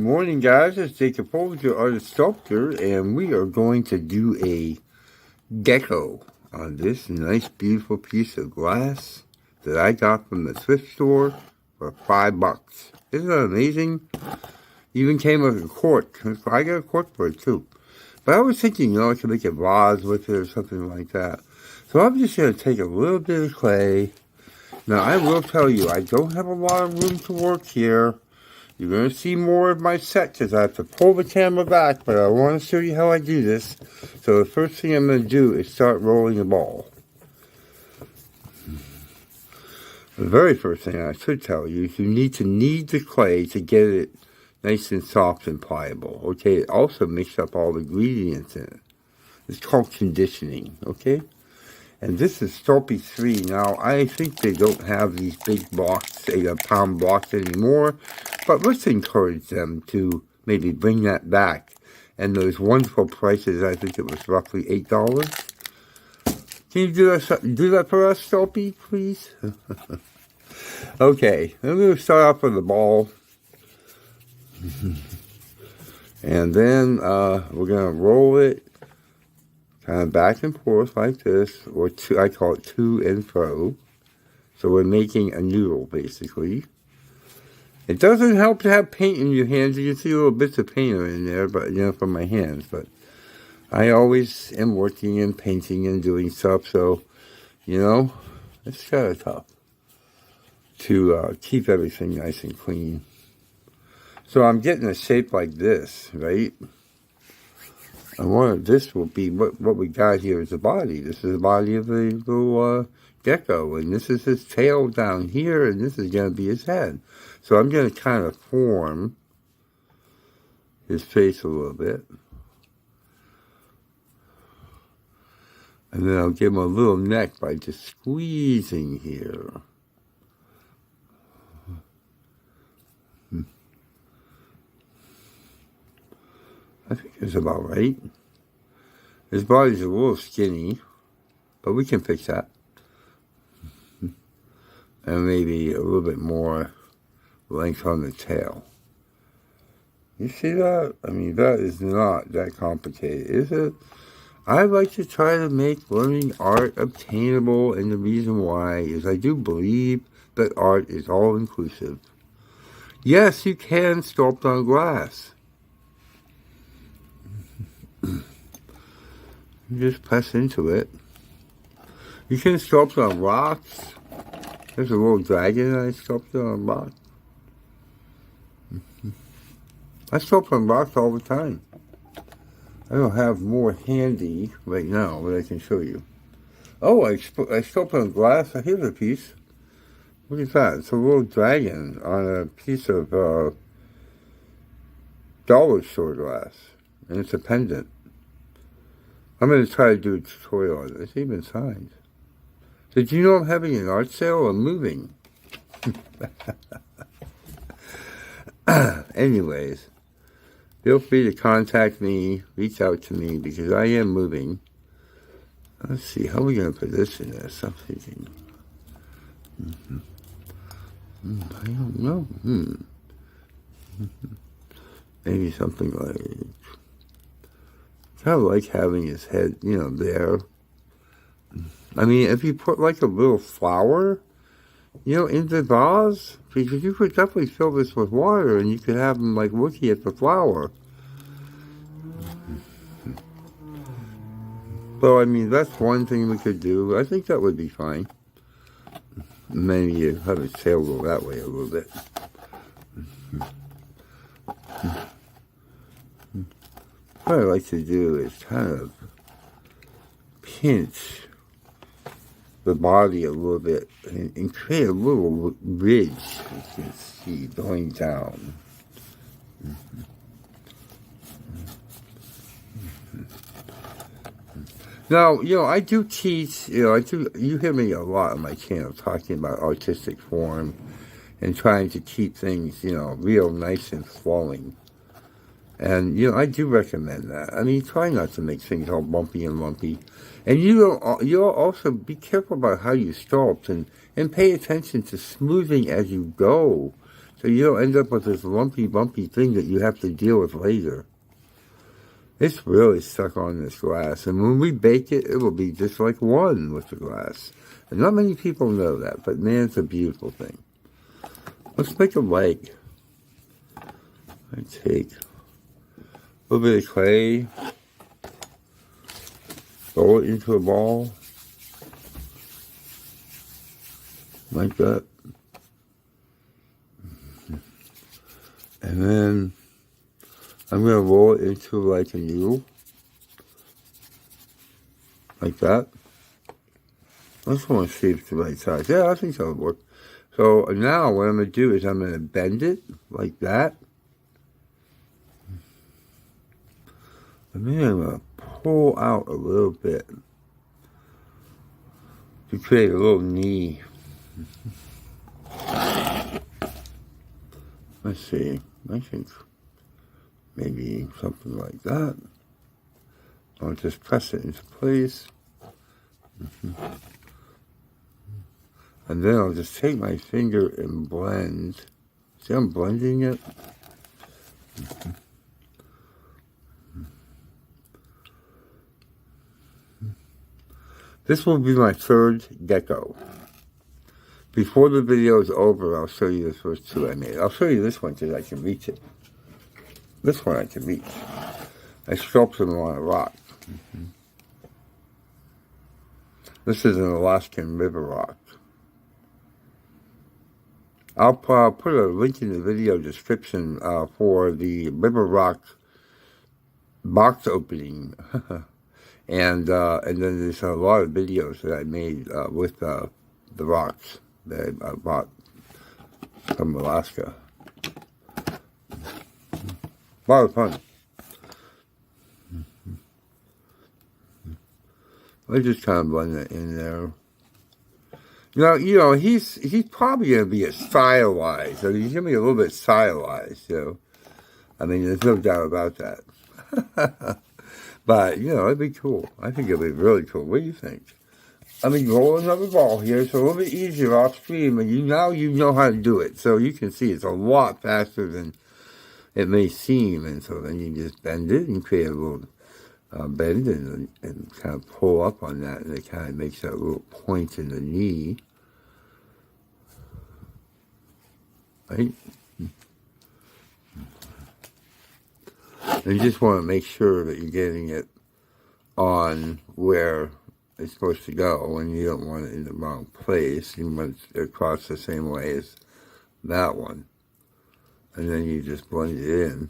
morning, guys. It's Jacob Folger, artist sculptor, and we are going to do a gecko on this nice, beautiful piece of glass that I got from the thrift store for $5. Isn't that amazing? Even came with a cork. I got a cork for it too. But I was thinking, I could make a vase with it or something like that. So I'm just going to take a little bit of clay. Now, I will tell you, I don't have a lot of room to work here. You're going to see more of my set because I have to pull the camera back, but I want to show you how I do this. So the first thing I'm going to do is start rolling the ball. The very first thing I should tell you is you need to knead the clay to get it nice and soft and pliable. Okay, it also mix up all the ingredients in it. It's called conditioning, okay? And this is Sculpting 3. Now, I think they don't have these big blocks, pound blocks anymore. But let's encourage them to maybe bring that back. And those wonderful prices, I think it was roughly $8. Can you do that for us, Sculpting, please? Okay, I'm going to start off with the ball. And then we're going to roll it kind of back and forth like this, or I call it to and fro. So we're making a noodle, basically. It doesn't help to have paint in your hands. You can see little bits of paint in there, but from my hands. But I always am working and painting and doing stuff, so it's kind of tough to keep everything nice and clean. So I'm getting a shape like this, right? This will be what we got here is the body. This is the body of the little gecko, and this is his tail down here, and this is going to be his head. So I'm going to kind of form his face a little bit. And then I'll give him a little neck by just squeezing here. I think it's about right. His body's a little skinny, but we can fix that. And maybe a little bit more length on the tail. You see that? I mean, that is not that complicated, is it? I like to try to make learning art obtainable, and the reason why is I do believe that art is all-inclusive. Yes, you can sculpt on glass. You just press into it. You can sculpt on rocks. There's a little dragon I sculpted on rock. I sculpt on rocks all the time. I don't have more handy right now, but I can show you. Oh, I sculpted on glass. Here's a piece. Look at that. It's a little dragon on a piece of dollar store glass. And it's a pendant. I'm going to try to do a tutorial on it. It's even signed. Did you know I'm having an art sale? I'm moving. Anyways, feel free to contact me, reach out to me, because I am moving. Let's see, how are we going to put this in there? I'm thinking. I don't know. Maybe something like... I like having his head, there. I mean, if you put like a little flower, in the vase, because you could definitely fill this with water and you could have him like looking at the flower. So, I mean, that's one thing we could do. I think that would be fine. Maybe you have it sail go that way a little bit. What I like to do is kind of pinch the body a little bit and create a little ridge, you can see, going down. Now, I do teach, you hear me a lot on my channel talking about artistic form and trying to keep things, real nice and flowing. And, I do recommend that. I mean, try not to make things all bumpy and lumpy. And you'll also be careful about how you sculpt and pay attention to smoothing as you go so you don't end up with this lumpy, bumpy thing that you have to deal with later. It's really stuck on this glass, and when we bake it, it will be just like one with the glass. And not many people know that, but man, it's a beautiful thing. Let's make a leg. I take a little bit of clay, roll it into a ball, like that. And then I'm going to roll it into like a noodle, like that. I just want to see if it's the right size. Yeah, I think that'll work. So now what I'm going to do is I'm going to bend it like that. And then I'm going to pull out a little bit to create a little knee. Let's see. I think maybe something like that. I'll just press it into place. And then I'll just take my finger and blend. See, I'm blending it. This will be my third gecko. Before the video is over, I'll show you the first two I made. I'll show you this one because I can reach it. This one I can reach. I sculpted them on a rock. This is an Alaskan river rock. I'll put a link in the video description for the river rock box opening. And then there's a lot of videos that I made with the rocks that I bought from Alaska. A lot of fun. I just kind of blend it in there. You know, he's probably going to be stylized. I mean, he's going to be a little bit stylized. So, I mean, there's no doubt about that. But, you know, it'd be cool. I think it'd be really cool. What do you think? I mean, roll another ball here. It's a little bit easier off stream, and now you know how to do it. So you can see it's a lot faster than it may seem. And so then you just bend it and create a little bend and kind of pull up on that, and it kind of makes that little point in the knee. Right? And you just want to make sure that you're getting it on where it's supposed to go, and you don't want it in the wrong place. You want it across the same way as that one. And then you just blend it in.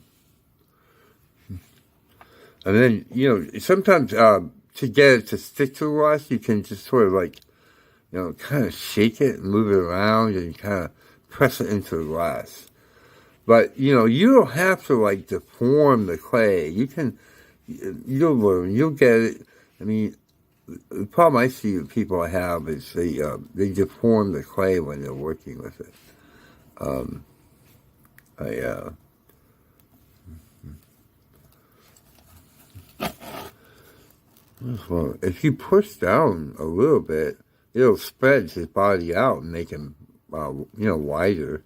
And then, you know, sometimes to get it to stick to the glass, you can just sort of like, you know, kind of shake it and move it around and kind of press it into the glass. But, you know, you don't have to, like, deform the clay. You can, you'll learn, you'll get it. I mean, the problem I see with people have is they deform the clay when they're working with it. Well, if you push down a little bit, it'll spread his body out and make him, you know, wider.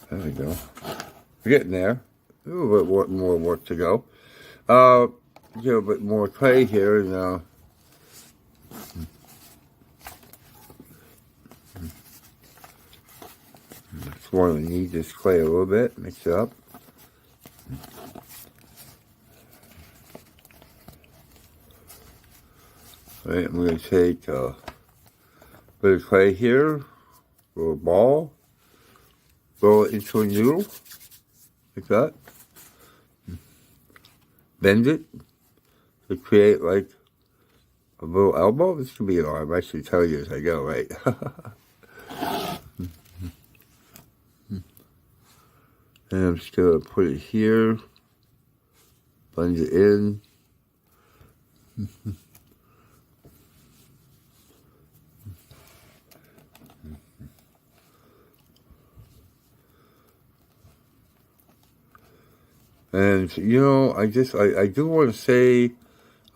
There we go. We're getting there. A little bit more work to go. A little bit more clay here now. Just want to knead this clay a little bit, mix it up. All right, I'm going to take a bit of clay here, a little ball, roll it into a noodle, like that. Bend it to create like a little elbow. This could be an arm. I should tell you as I go, right? And I'm just going to put it here, blend it in. And, you know, I do want to say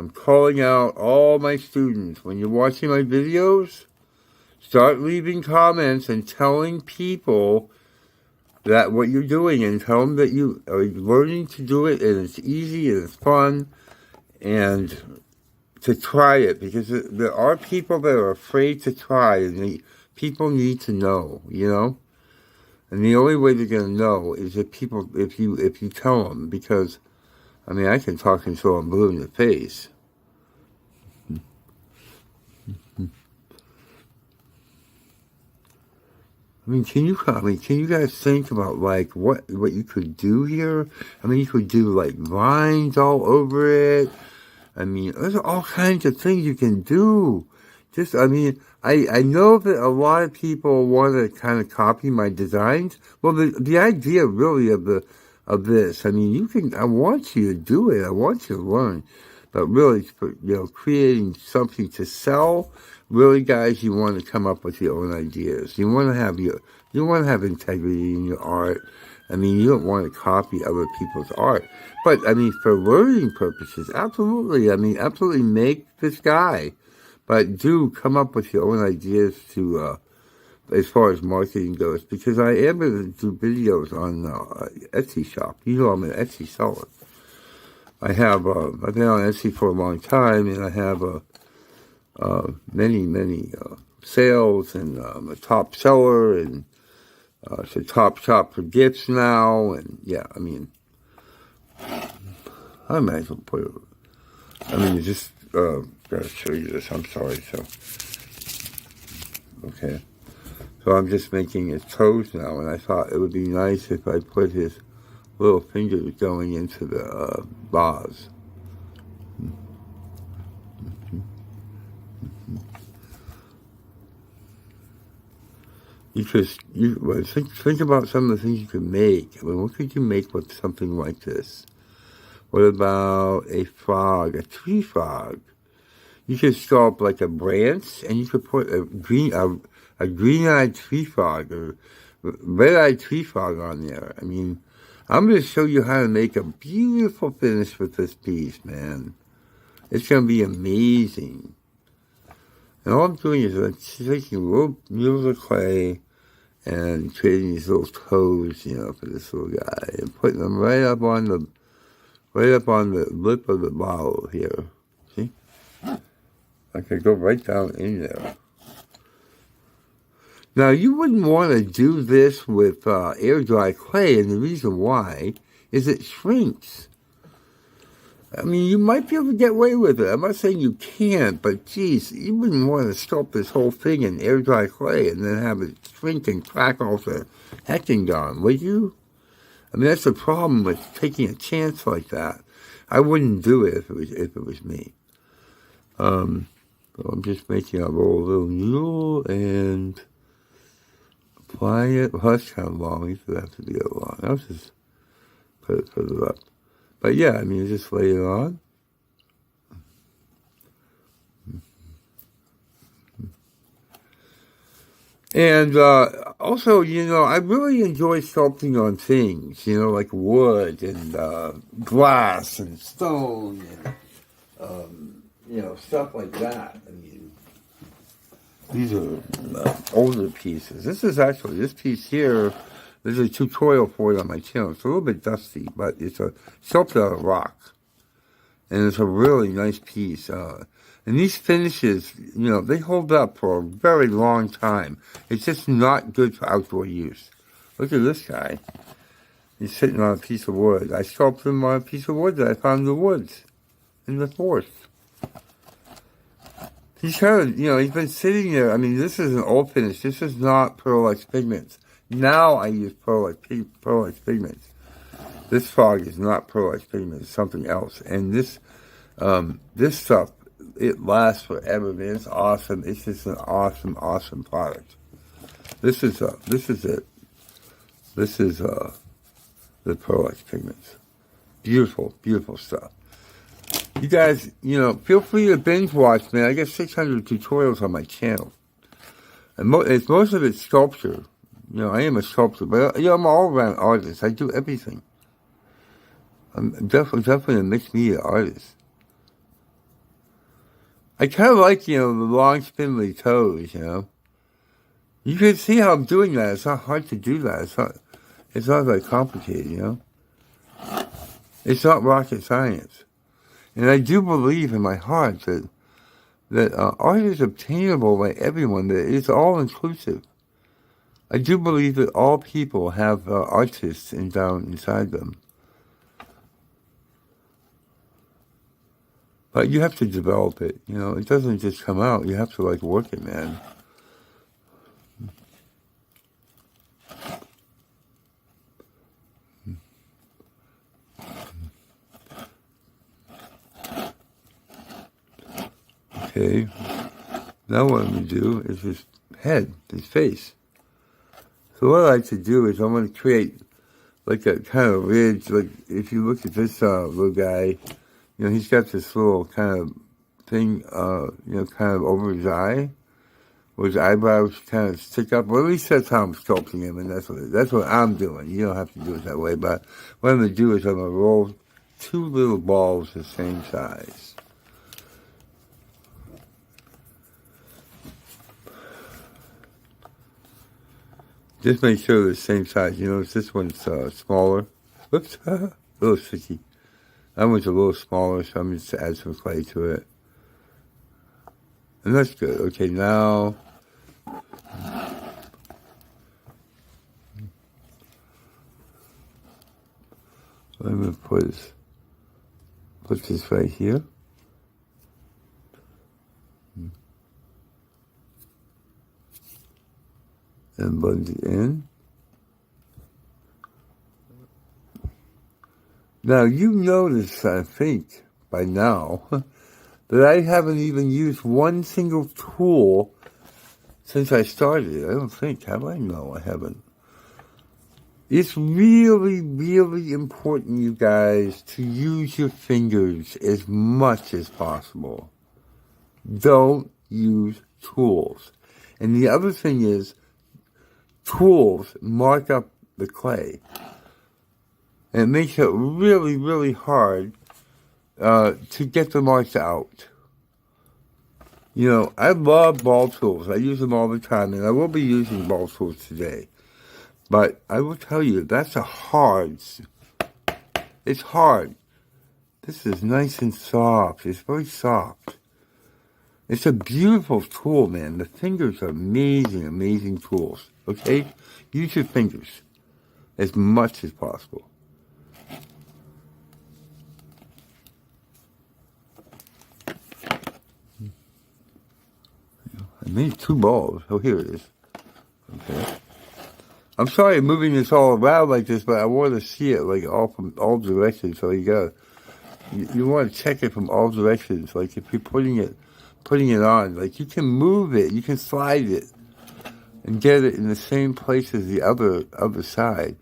I'm calling out all my students. When you're watching my videos, start leaving comments and telling people that what you're doing, and tell them that you are learning to do it, and it's easy and it's fun, and to try it, because there are people that are afraid to try, and people need to know, you know. And the only way they're going to know is if you tell them, because I mean, I can talk until I'm blue in the face. I mean, can you guys think about like what you could do here? I mean, you could do like lines all over it. I mean, there's all kinds of things you can do. Just, I mean, I know that a lot of people want to kind of copy my designs. Well, the idea really of this, I mean, I want you to do it. I want you to learn. But really, creating something to sell, really, guys, you want to come up with your own ideas. You want to have integrity in your art. I mean, you don't want to copy other people's art. But, I mean, for learning purposes, absolutely. I mean, absolutely make this guy. But do come up with your own ideas to, as far as marketing goes, because I am going to do videos on Etsy shop. You know, I'm an Etsy seller. I've been on Etsy for a long time, and I have many sales, and I'm a top seller, and it's a top shop for gifts now, and yeah, I mean, I might as well put it, I mean, just, gotta show you this, I'm sorry, so, okay, so I'm just making his toes now, and I thought it would be nice if I put his little fingers going into the vase. Think about some of the things you could make. I mean, what could you make with something like this? What about a frog, a tree frog? You could sculpt like a branch, and you could put a green-eyed tree frog or red-eyed tree frog on there. I mean, I'm going to show you how to make a beautiful finish with this piece, man. It's going to be amazing. And all I'm doing is I'm taking little needles of clay and creating these little toes, for this little guy, and putting them right up on the lip of the bottle here. See? I could go right down in there. Now, you wouldn't want to do this with air dry clay, and the reason why is it shrinks. I mean, you might be able to get away with it. I'm not saying you can't, but geez, you wouldn't want to sculpt this whole thing in air dry clay and then have it shrink and crack off the hecking gone, would you? I mean, that's the problem with taking a chance like that. I wouldn't do it if it was me. So I'm just making a little needle and apply it. Well, that's kind of long. You should have to be that long. I'll just put it up. But yeah, I mean, just lay it on. And also, I really enjoy sculpting on things, like wood and glass and stone and, stuff like that. I mean, these are older pieces. This piece here, there's a tutorial for it on my channel. It's a little bit dusty, but it's sculpted out of rock. And it's a really nice piece. And these finishes, they hold up for a very long time. It's just not good for outdoor use. Look at this guy. He's sitting on a piece of wood. I sculpted him on a piece of wood that I found in the woods, in the forest. He's kind of, he's been sitting there. I mean, this is an old finish. This is not Pearl-X pigments. Now I use Pearl-X pigments. This frog is not Pearl-X pigments. It's something else. And this stuff, it lasts forever, man. It's awesome. It's just an awesome, awesome product. This is it. This is the Pearl-X pigments. Beautiful, beautiful stuff. You guys, feel free to binge watch, man. I got 600 tutorials on my channel. And most of it's sculpture. I am a sculptor, but I'm an all-around artist. I do everything. I'm definitely a mixed media artist. I kind of like, the long spindly toes, You can see how I'm doing that. It's not hard to do that. It's not very complicated, It's not rocket science. And I do believe in my heart that art is obtainable by everyone, that it's all inclusive. I do believe that all people have artists down inside them. But you have to develop it, It doesn't just come out. You have to, work it, man. Okay. Now what I'm going to do is his head, his face. So what I like to do is I'm going to create a kind of ridge. If you look at this little guy, he's got this little kind of thing, kind of over his eye, where his eyebrows kind of stick up. Well, at least that's how I'm sculpting him, and that's what I'm doing. You don't have to do it that way, but what I'm going to do is I'm going to roll 2 little balls the same size. Just make sure they're the same size. This one's smaller. Whoops, a little sticky. That one's a little smaller, so I'm just to add some clay to it. And that's good. Okay, now I'm going to put this right here. And blend it in. Now, you notice, I think, by now, that I haven't even used one single tool since I started. I don't think, have I? No, I haven't. It's really, really important, you guys, to use your fingers as much as possible. Don't use tools. And the other thing is, tools mark up the clay. And it makes it really, really hard to get the marks out. I love ball tools. I use them all the time, and I will be using ball tools today. But I will tell you, it's hard. This is nice and soft. It's very soft. It's a beautiful tool, man. The fingers are amazing, amazing tools. Okay? Use your fingers as much as possible. I made 2 balls. Oh, here it is. Okay. I'm sorry I'm moving this all around like this, but I want to see it all from all directions. So you want to check it from all directions. If you're putting it on, you can move it, you can slide it, and get it in the same place as the other side.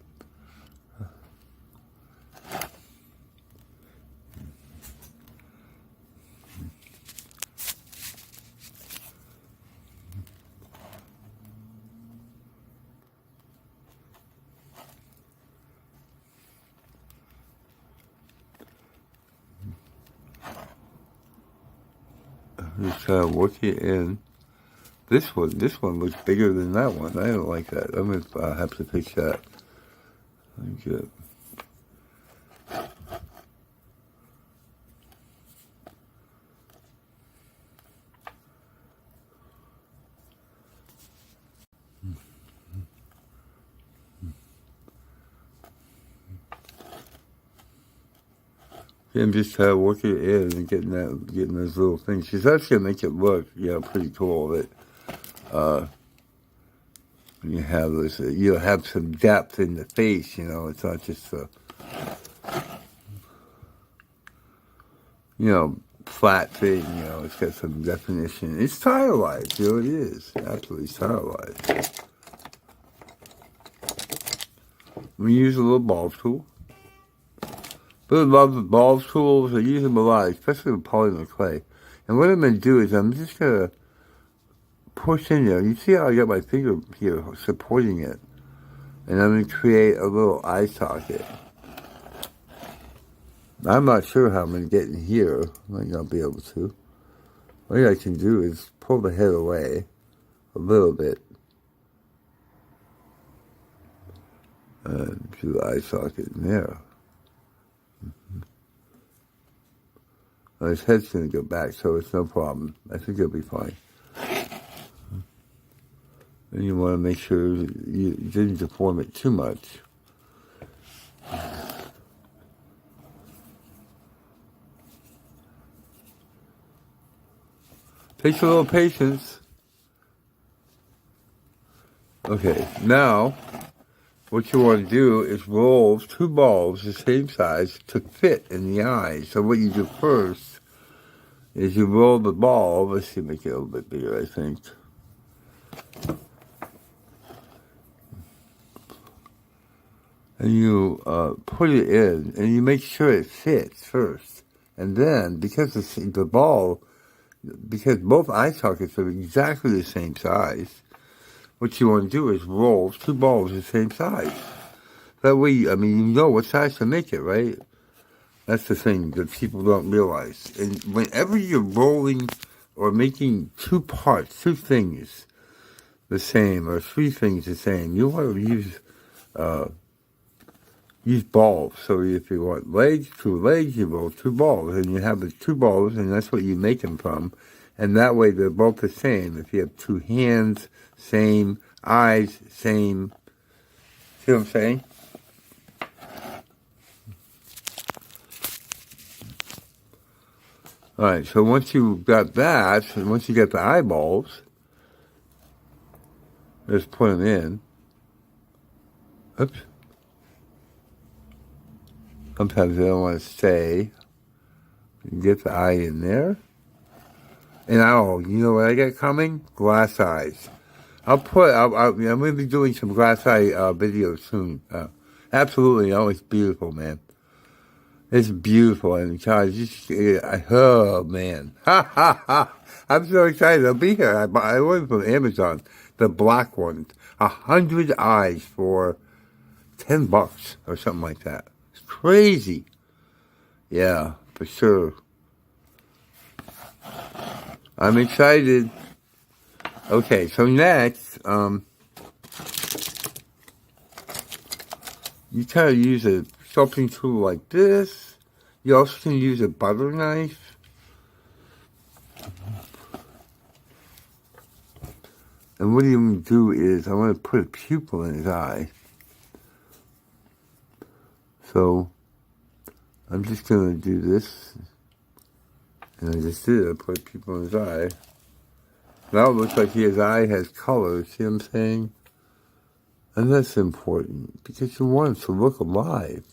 Just work it in. This one looks bigger than that one. I don't like that. I'm going to have to fix that. Good. I'm just working it in and getting those little things. Because that's going to make it look, pretty cool. That you have this, you have some depth in the face. It's not just flat thing. It's got some definition. It's stylized. It is absolutely stylized. I'm going to use a little ball tool. Really love the ball tools. I use them a lot, especially with polymer clay. And what I'm going to do is I'm just going to push in there. You see how I got my finger here supporting it. And I'm going to create a little eye socket. I'm not sure how I'm going to get in here. I might not be able to. What I can do is pull the head away a little bit. And do the eye socket in there. Well, his head's going to go back, so it's no problem. I think it'll be fine. And you want to make sure you didn't deform it too much. Takes a little patience. Okay, now what you want to do is roll 2 balls the same size to fit in the eye. So what you do first is you roll the ball. Let's see, make it a little bit bigger, I think. And you put it in, and you make sure it fits first. And then, because the ball, because both eye sockets are exactly the same size, what you want to do is roll 2 balls the same size. That way, I mean, you know what size to make it, right? That's the thing that people don't realize. And whenever you're rolling or making 2 parts, 2 things the same, or 3 things the same, you want to use balls. So if you want legs, 2 legs, you roll 2 balls. And you have the 2 balls, and that's what you make them from. And that way they're both the same. If you have 2 hands, same. Eyes, same. See what I'm saying? Alright, so once you've got that, and once you get the eyeballs, just put them in. Oops. Sometimes they don't want to stay. You get the eye in there. And you know what I got coming? Glass eyes. I'm going to be doing some glass eye videos soon. Absolutely, it's beautiful, man. It's beautiful, and oh man, ha ha ha! I'm so excited. I'll be here. I ordered from Amazon the black ones, 100 eyes for $10 or something like that. It's crazy. Yeah, for sure. I'm excited. Okay, so next, you kind of use a sculpting tool like this. You also can use a butter knife. And what I'm going to do is I want to put a pupil in his eye. So I'm just going to do this. And I just did it. I put a pupil in his eye. Now it looks like his eye has color. See what I'm saying? And that's important because you want it to look alive.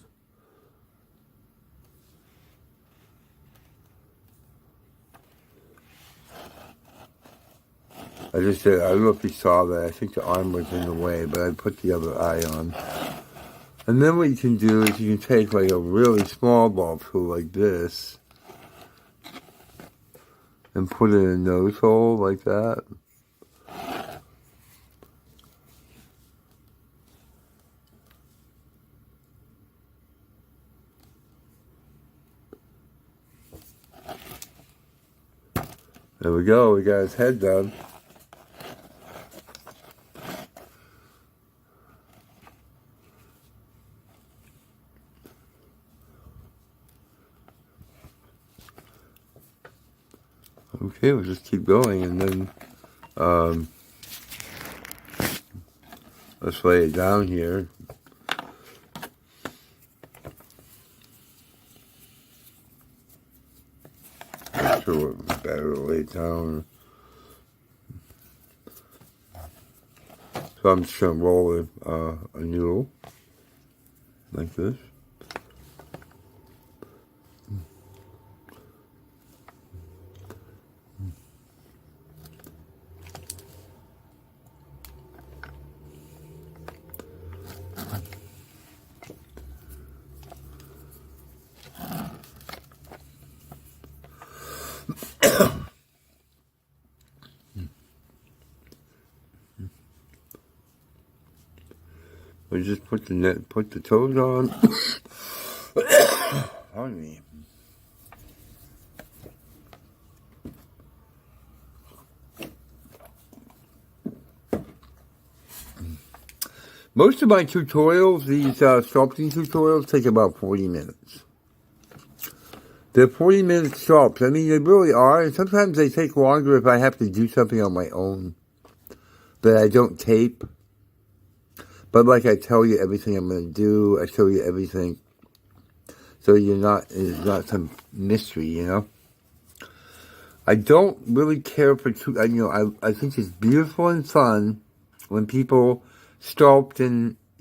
I just did, I don't know if you saw that. I think the arm was in the way, but I put the other eye on. And then what you can do is you can take like a really small ball tool like this and put it in a nose hole like that. There we go, we got his head done. Okay, we'll just keep going and then let's lay it down here. Not sure what better to lay it down. So I'm just going to roll a noodle like this. We just put the toes on. Pardon me. Most of my tutorials, these sculpting tutorials, take about 40 minutes. They're 40-minute sculpts. I mean, they really are, and sometimes they take longer if I have to do something on my own that I don't tape. But like I tell you everything I'm going to do, I show you everything. So it's not some mystery, you know. I don't really care for, I think it's beautiful and fun when people sculpt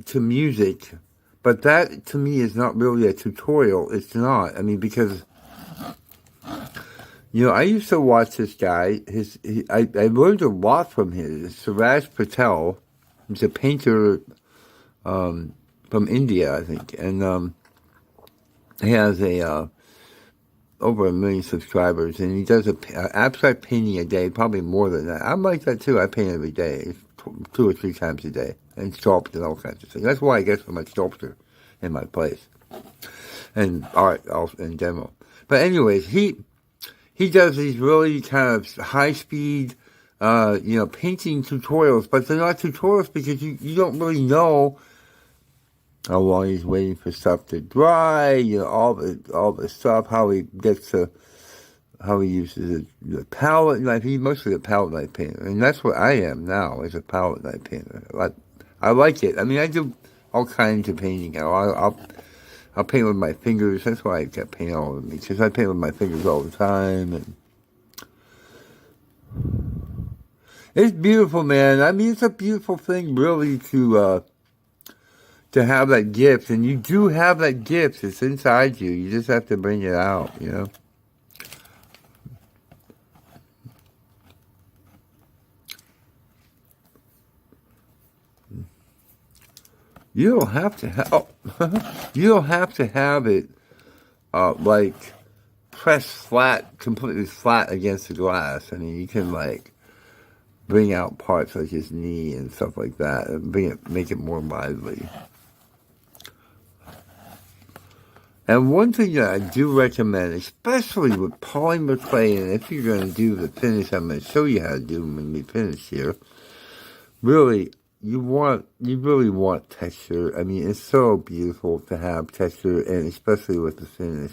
to music. But that, to me, is not really a tutorial. It's not. I mean, because, I used to watch this guy. I learned a lot from him. Suraj Patel. He's a painter from India, I think. And he has over 1 million subscribers. And he does abstract painting a day, probably more than that. I'm like that, too. I paint every day, 2 or 3 times a day. And sculpt and all kinds of things. That's why I get so much sculpture in my place. And art also in general. But anyways, he does these really kind of high-speed, painting tutorials. But they're not tutorials because you don't really know how long he's waiting for stuff to dry, all the stuff, how he uses the palette knife. He's mostly a palette knife painter. And that's what I am now, as a palette knife painter. I like it. I mean, I do all kinds of painting now. I'll paint with my fingers. That's why I kept painting all of me, because I paint with my fingers all the time. And it's beautiful, man. I mean, it's a beautiful thing, really, to have that gift. And you do have that gift. It's inside you. You just have to bring it out, You don't have to have. You don't have to have it like pressed flat, completely flat against the glass. I mean, you can bring out parts like his knee and stuff like that, and make it more lively. And one thing that I do recommend, especially with polymer clay, and if you're going to do the finish, I'm going to show you how to do them when we finish here. Really. You really want texture. I mean, it's so beautiful to have texture, and especially with the finish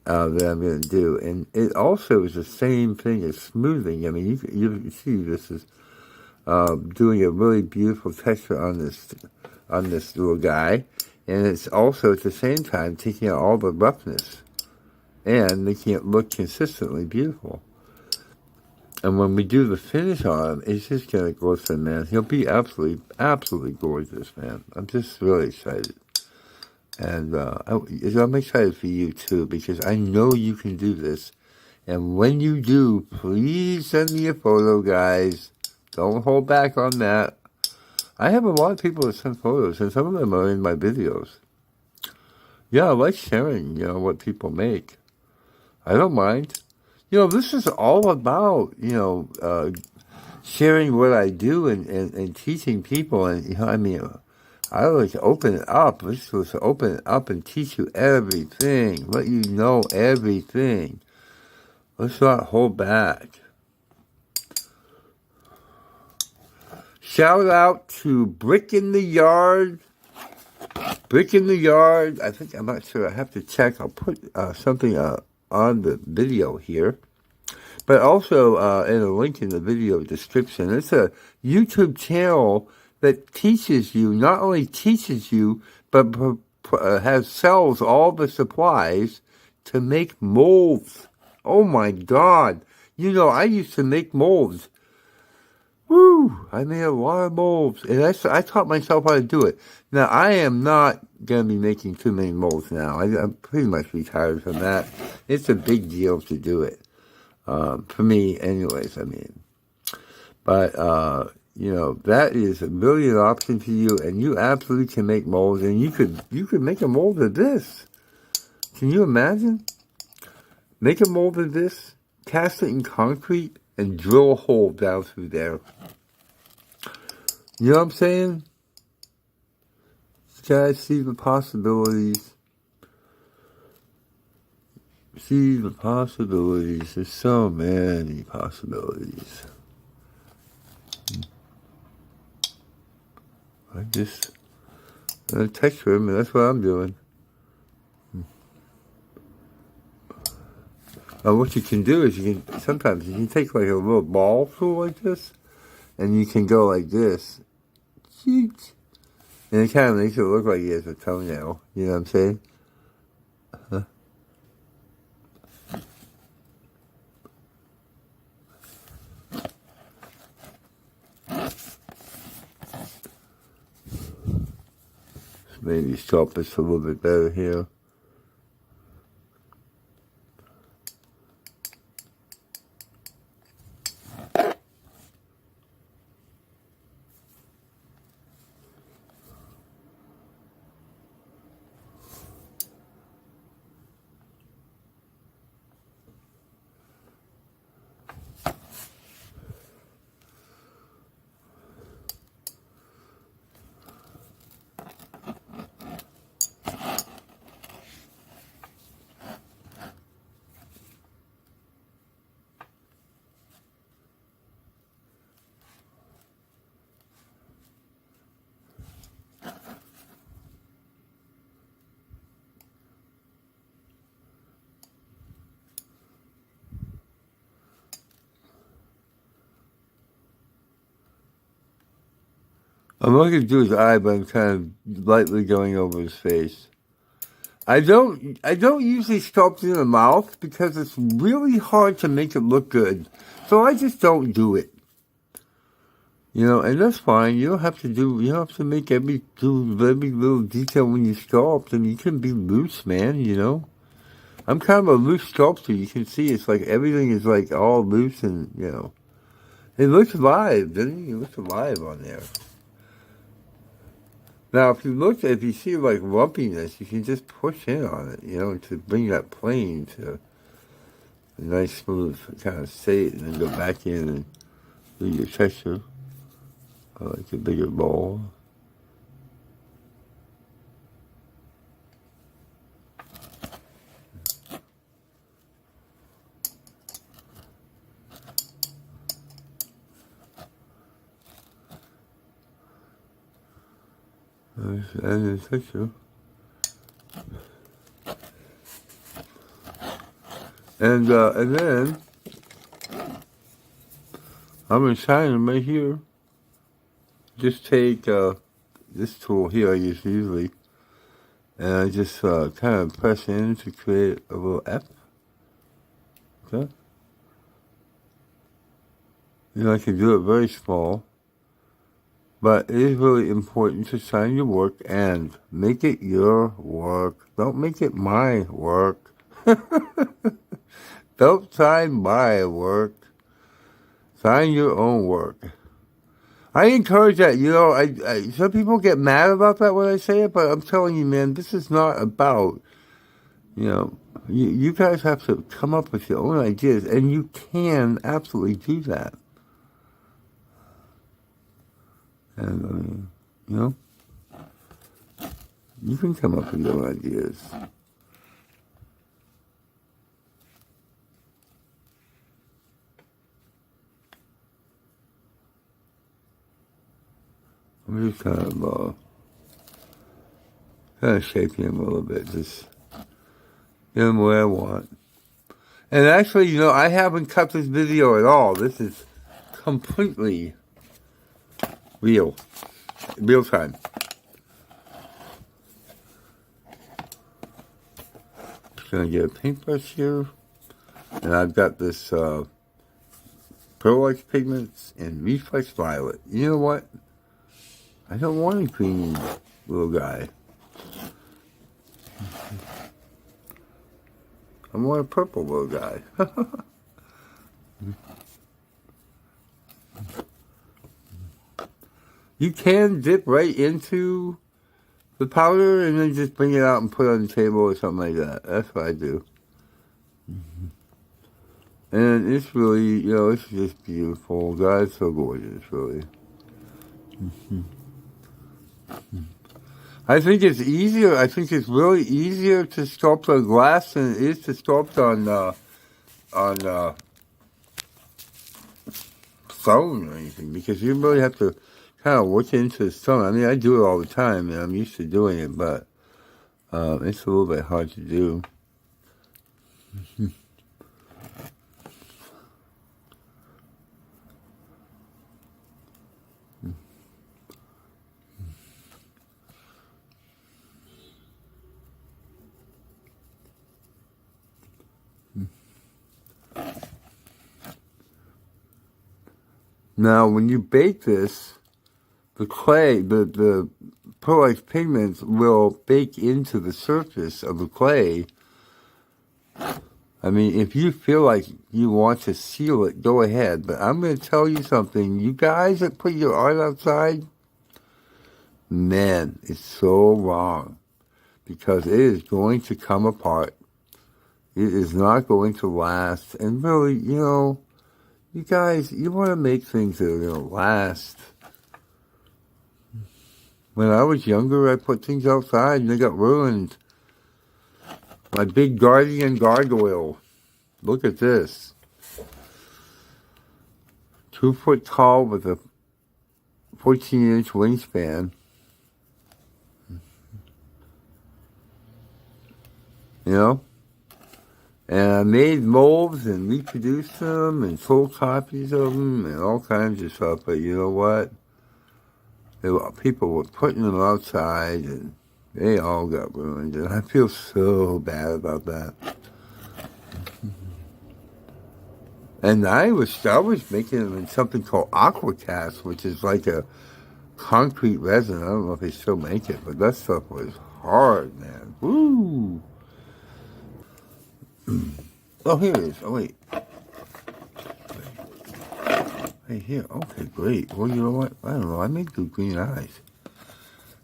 that I'm going to do. And it also is the same thing as smoothing. I mean, you can see this is doing a really beautiful texture on this little guy, and it's also at the same time taking out all the roughness and making it look consistently beautiful. And when we do the finish on him, it's just going to glisten, man. He'll be absolutely, absolutely gorgeous, man. I'm just really excited. And I'm excited for you, too, because I know you can do this. And when you do, please send me a photo, guys. Don't hold back on that. I have a lot of people that send photos, and some of them are in my videos. Yeah, I like sharing, what people make. I don't mind. This is all about, sharing what I do and teaching people. And, I like to open it up. Let's open it up and teach you everything. Let you know everything. Let's not hold back. Shout out to Brick in the Yard. Brick in the Yard. I'm not sure. I have to check. I'll put something on the video here, but also in a link in the video description. It's a YouTube channel that teaches you, not only teaches you, but sells all the supplies to make molds. Oh my God. I used to make molds. Woo! I made a lot of molds, and I taught myself how to do it. Now, I am not going to be making too many molds now. I'm pretty much retired from that. It's a big deal to do it. For me, anyways, But, that is really an option for you, and you absolutely can make molds, and you could make a mold of this. Can you imagine? Make a mold of this, cast it in concrete, and drill a hole down through there. You know what I'm saying? Guys, see the possibilities. See the possibilities. There's so many possibilities. I just texture him, and that's what I'm doing. What you can do is sometimes you can take like a little ball tool like this, and you can go like this, and it kind of makes it look like he has a toenail. You know what I'm saying? Maybe sculpt this a little bit better here. I'm not going to do his eye, but I'm kind of lightly going over his face. I don't usually sculpt in the mouth because it's really hard to make it look good. So I just don't do it. You know, and that's fine. You don't have to make every little detail when you sculpt, and you can be loose, man, you know. I'm kind of a loose sculptor. You can see it's like everything is like all loose and, you know. It looks live, doesn't it? It looks alive on there. Now, if you see like lumpiness, you can just push in on it, you know, to bring that plane to a nice smooth kind of state, and then go back in and do your texture, like a bigger ball. And the texture. And then I'm going to shine them right here. Just take this tool here I use usually, and I just kind of press in to create a little F. Okay. You know, I can do it very small. But it is really important to sign your work and make it your work. Don't make it my work. Don't sign my work. Sign your own work. I encourage that. You know, I some people get mad about that when I say it, but I'm telling you, man, this is not about, you know, you guys have to come up with your own ideas, and you can absolutely do that. And, you know, you can come up with your own ideas. I'm just kind of shaping him a little bit, just get him where I want. And actually, you know, I haven't cut this video at all. This is completely real time. Just gonna get a paintbrush here, and I've got this Pearl-like pigments and reflex violet. You know what? I don't want a green little guy. I want a purple little guy. You can dip right into the powder and then just bring it out and put it on the table or something like that. That's what I do. And it's really, you know, it's just beautiful. God, it's so gorgeous, really. I think it's easier. I think it's really easier to sculpt on glass than it is to sculpt on stone or anything, because you really have to kind of look into the stone. I mean, I do it all the time, and I'm used to doing it, but it's a little bit hard to do. Now, when you bake this, the clay, the pearlized pigments will bake into the surface of the clay. I mean, if you feel like you want to seal it, go ahead. But I'm going to tell you something. You guys that put your art outside, man, it's so wrong. Because it is going to come apart. It is not going to last. And really, you know, you guys, you want to make things that are going to last. When I was younger, I put things outside and they got ruined. My big Guardian gargoyle. Look at this. 2 foot tall with a 14-inch wingspan. You know? And I made molds and reproduced them and sold copies of them and all kinds of stuff. But you know what? People were putting them outside and they all got ruined. And I feel so bad about that. And I was making them in something called aquacast, which is like a concrete resin. I don't know if they still make it, but that stuff was hard, man. Woo! Oh, here it is. Oh, wait. Hey, here. Okay, great. Well, you know what? I don't know. I may do green eyes.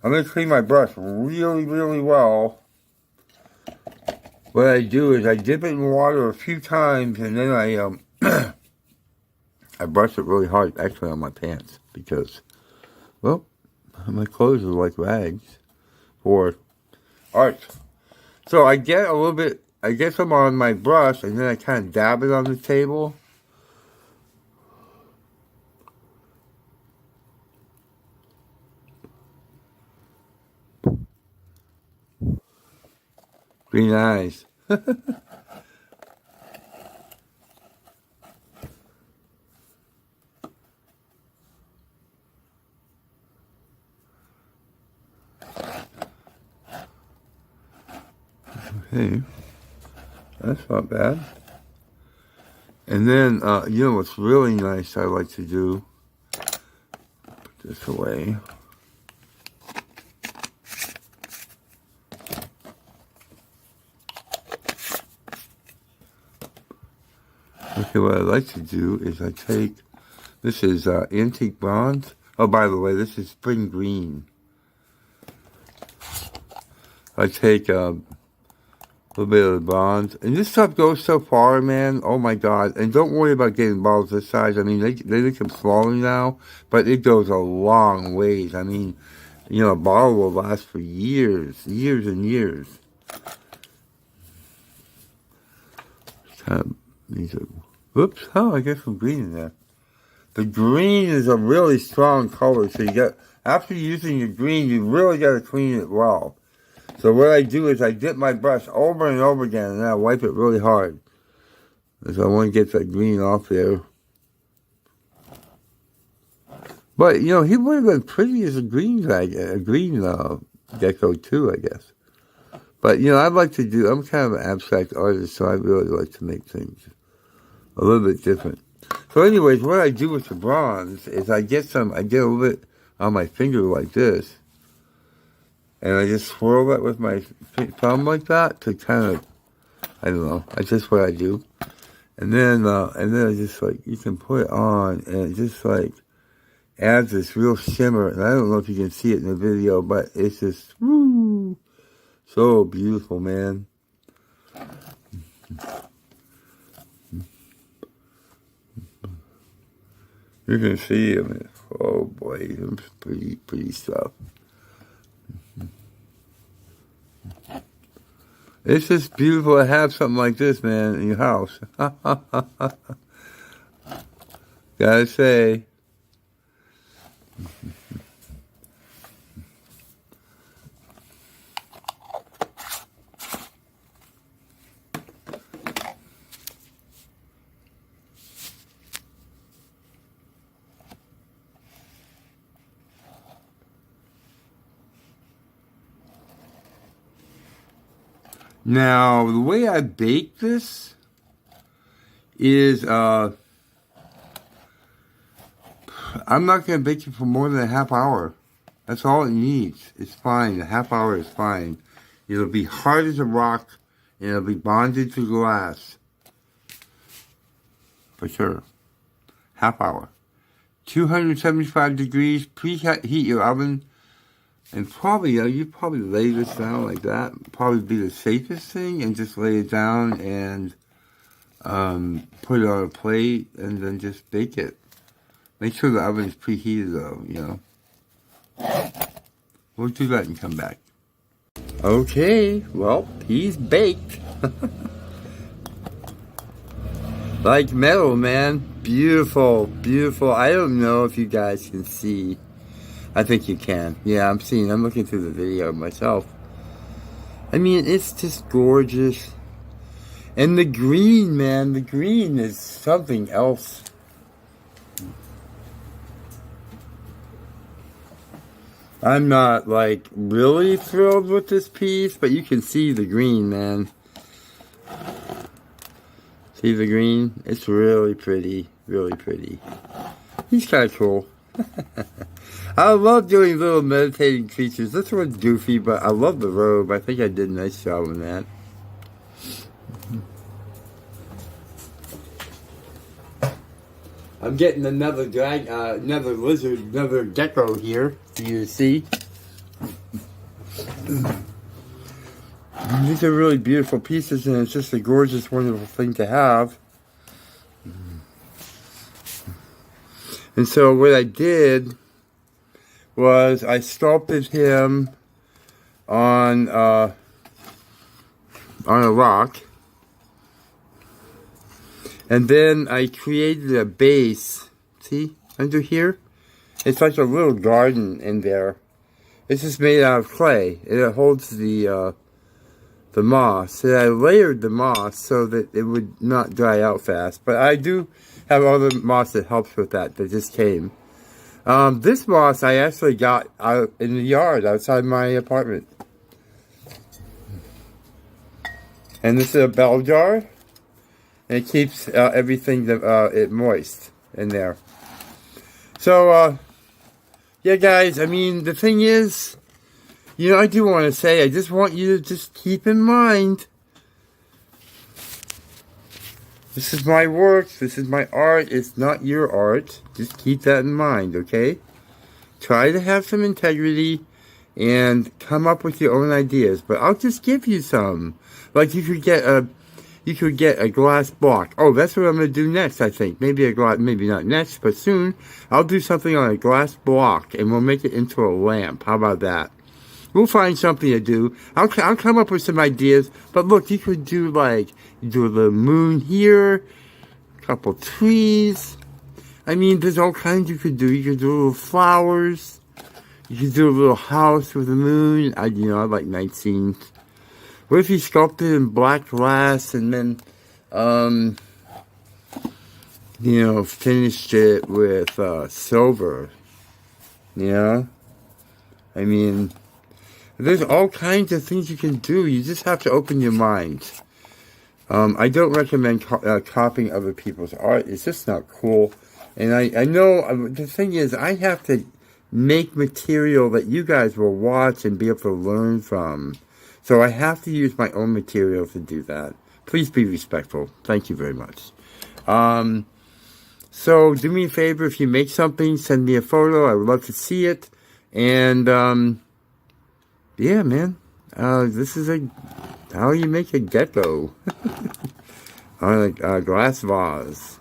I'm going to clean my brush really, really well. What I do is I dip it in water a few times, and then I brush it really hard, actually, on my pants. Because, well, my clothes are like rags for art. So I get a little bit... I get some on my brush, and then I kind of dab it on the table. Green eyes. Okay. That's not bad. And then, you know what's really nice I like to do? Put this away. Okay, what I like to do is I take, this is antique bronze. Oh, by the way, this is spring green. I take a little bit of the bronze. And this stuff goes so far, man. Oh, my God. And don't worry about getting bottles this size. I mean, they make them smaller now, but it goes a long ways. I mean, you know, a bottle will last for years, years and years. Kind of needs a, whoops. Oh, I get some green in there. The green is a really strong color, so you got, after using your green, you really got to clean it well. So what I do is I dip my brush over and over again, and I wipe it really hard. Because I want to get that green off there. But, you know, he would have been pretty as a green gecko too, I guess. But, you know, I'm kind of an abstract artist, so I really like to make things a little bit different. So anyways, what I do with the bronze is I get a little bit on my finger like this. And I just swirl that with my thumb like that to kind of, I don't know, that's just what I do. And then I just like, you can put it on and it just like adds this real shimmer. And I don't know if you can see it in the video, but it's just, woo, so beautiful, man. You can see, I mean, oh boy, it's pretty stuff. It's just beautiful to have something like this, man, in your house. Gotta say. Now, the way I bake this is, I'm not going to bake it for more than a half hour. That's all it needs. It's fine. A half hour is fine. It'll be hard as a rock, and it'll be bonded to glass. For sure. Half hour. 275 degrees. Preheat your oven. And probably, you probably lay this down like that. Probably be the safest thing. And just lay it down and put it on a plate. And then just bake it. Make sure the oven is preheated though, you know. We'll do that and come back. Okay, well, he's baked. Like metal, man. Beautiful, beautiful. I don't know if you guys can see. I think you can. Yeah, I'm looking through the video myself. I mean, it's just gorgeous. And the green, man, the green is something else. I'm not, like, really thrilled with this piece, but you can see the green, man. See the green? It's really pretty, really pretty. He's kind of cool. I love doing little meditating creatures. This one's goofy, but I love the robe. I think I did a nice job on that. I'm getting another lizard, another gecko here for you to see. These are really beautiful pieces, and it's just a gorgeous, wonderful thing to have. And so what I did was I sculpted him on a rock. And then I created a base. See? Under here? It's like a little garden in there. This is made out of clay. And it holds the moss. And I layered the moss so that it would not dry out fast. But I do have other moss that helps with that just came. This moss I actually got out in the yard outside my apartment. And this is a bell jar. And it keeps everything it moist in there. So, yeah, guys, I mean, the thing is, you know, I do want to say, I just want you to just keep in mind, this is my work, this is my art, it's not your art. Just keep that in mind, okay? Try to have some integrity and come up with your own ideas, but I'll just give you some. Like, you could get a glass block. Oh, that's what I'm going to do next, I think. Maybe not next, but soon. I'll do something on a glass block, and we'll make it into a lamp. How about that? We'll find something to do. I'll come up with some ideas. But look, you could do, like, do a little moon here, a couple trees. I mean, there's all kinds you could do. You could do little flowers. You could do a little house with a moon. I like night scenes. What if you sculpted in black glass and then, finished it with silver? You know? I mean, there's all kinds of things you can do. You just have to open your mind. I don't recommend copying other people's art. It's just not cool. And I know, the thing is, I have to make material that you guys will watch and be able to learn from. So I have to use my own material to do that. Please be respectful. Thank you very much. So do me a favor, if you make something, send me a photo. I would love to see it. And, yeah, man. This is how you make a gecko. On a glass vase.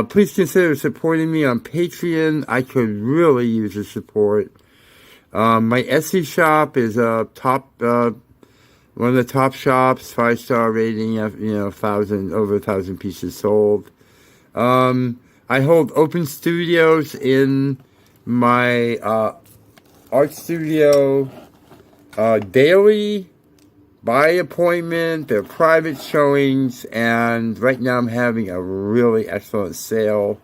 Please consider supporting me on Patreon. I could really use the support. My Etsy shop is one of the top shops, 5-star rating, over 1,000 pieces sold. I hold open studios in my art studio daily, by appointment. They're private showings, and right now I'm having a really excellent sale.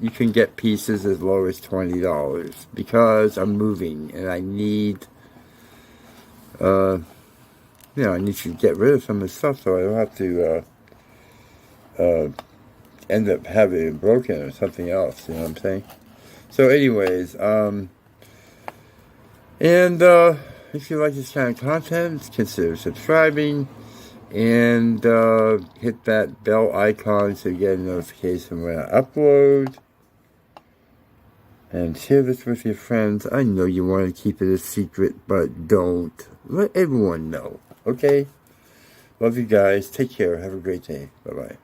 You can get pieces as low as $20 because I'm moving and I need you know, I need to get rid of some of the stuff so I don't have to end up having it broken or something else, you know what I'm saying? So anyways, if you like this kind of content, consider subscribing and hit that bell icon so you get a notification when I upload. And share this with your friends. I know you want to keep it a secret, but don't. Let everyone know, okay? Love you guys. Take care. Have a great day. Bye-bye.